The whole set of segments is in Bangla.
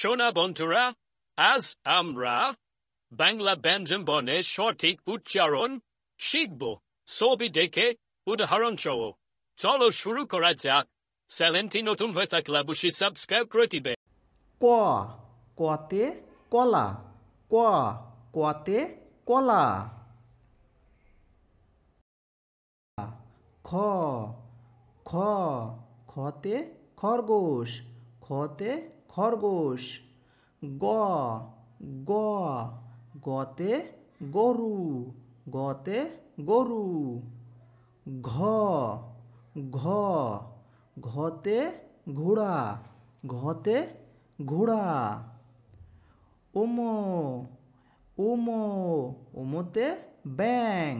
শোনা বন্ধুরা, আজ আমরা বাংলা ব্যঞ্জন বর্ণের সঠিক উচ্চারণ শিখব। ছবি দেখে উদাহরণ সহ। চলো শুরু করা যাক। চ্যানেলটি নতুন হয়ে থাকলে অবশ্যই সাবস্ক্রাইব করে দিবে। ক, কতে কলা। ক, কতে কলা। খ, খ, খতে খরগোশ। খতে খরগোশ। গ, গ, গতে গরু। গতে গরু। ঘ, ঘ, ঘতে ঘোড়া। ঘতে ঘোড়া। উমো, উমো, উমোতে ব্যাং।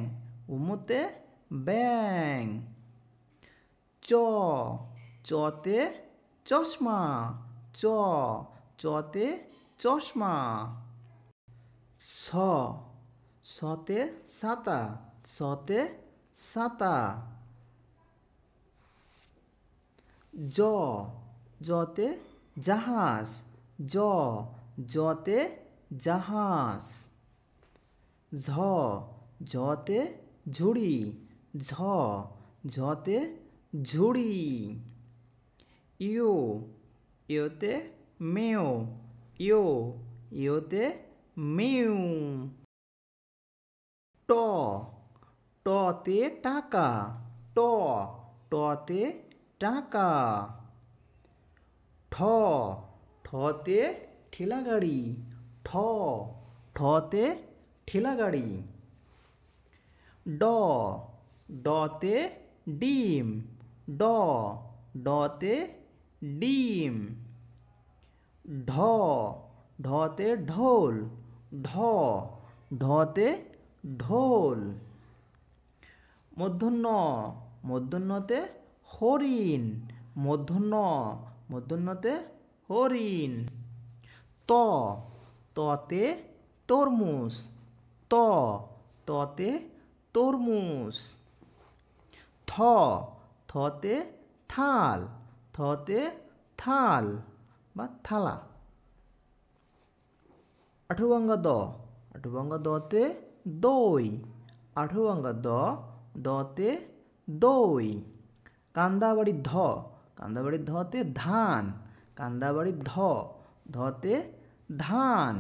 উমোতে ব্যাং। চ, চতে চশমা। চ, চতে চশমা। ছ, ছতে ছাতা। ছতে ছাতা। জ, জতে জাহাজ। জ, জতে জাহাজ। ঝ, ঝতে ঝুড়ি। ঝ, ঝতে ঝুড়ি। ইউ, ইউতে মেও। ইউ, ইউতে মেউ। ট, টতে টাকা। ট, টতে টাকা। ঠ, ঠতে ঠেলাগাড়ি। ঠ, ঠতে ঠেলাগাড়ি। ড, ডতে ডিম। ড, ডতে ডিম। ঢ, ঢতে ঢোল। ঢ, ঢতে ঢোল। মূর্ধন্য, মূর্ধন্যতে হরিণ। মূর্ধন্য, মূর্ধন্যতে হরিণ। ত, ততে তরমুজ। ত, ততে তরমুজ। থ, থতে থাল। থতে থাল বা থালা। আঠুভাঙ্গা দ, আঠুভাঙ্গা দতে দই। আঠুভাঙ্গা দ, দতে দই। কান্দাবাড়ি ধ, কান্দাবাড়ি ধতে ধান। কান্দাবাড়ি ধ, ধতে ধান।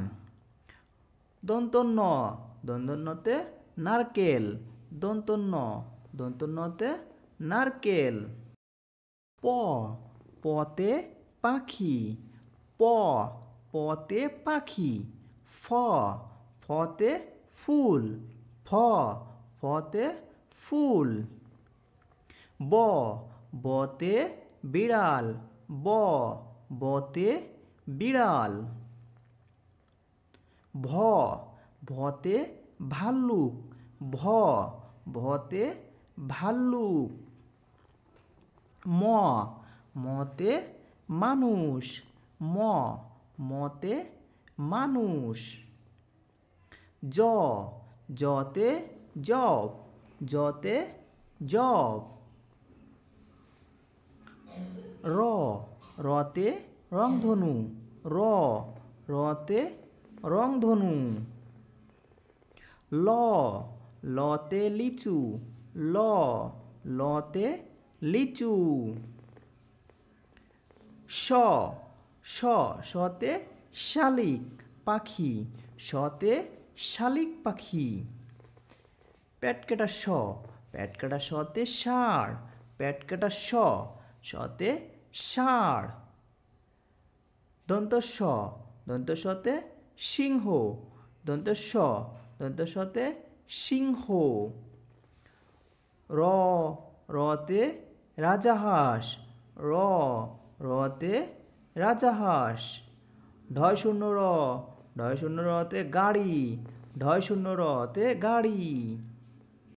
দন্তন্য, দন্তন্যতে নারকেল। দন্তন্য, দন্তন্যতে নারকেল। প, পতে পাখি। প, পতে পাখি। ফ, ফতে ফুল। ফ, ফতে ফুল। ব, বতে বিড়াল। ব, বতে বিড়াল। ভ, ভতে ভাল্লুক। ভ, ভতে ভাল্লুক। ম, মতে মানুষ। ম, মতে মানুষ। জ, জতে জব। জতে জব। র, রতে রংধনু। র, রতে রংধনু। ল, লতে লিচু। ল, লতে লিচু। স, স, সতে শালিক পাখি। সতে শালিক পাখি। পেটকাটা স, পেটকাটা সতে ষাঁড়। পেটকাটা স, সতে ষাঁড়। দন্ত স, দন্ত সতে সিংহ। দন্ত স, দন্ত সতে সিংহ। র, রতে রাজাহাঁস। র, রতে রাজাহাঁস। ঢয় শূন্য র, ঢয় শূন্য রতে গাড়ি। ঢয় শূন্য রতে গাড়ি।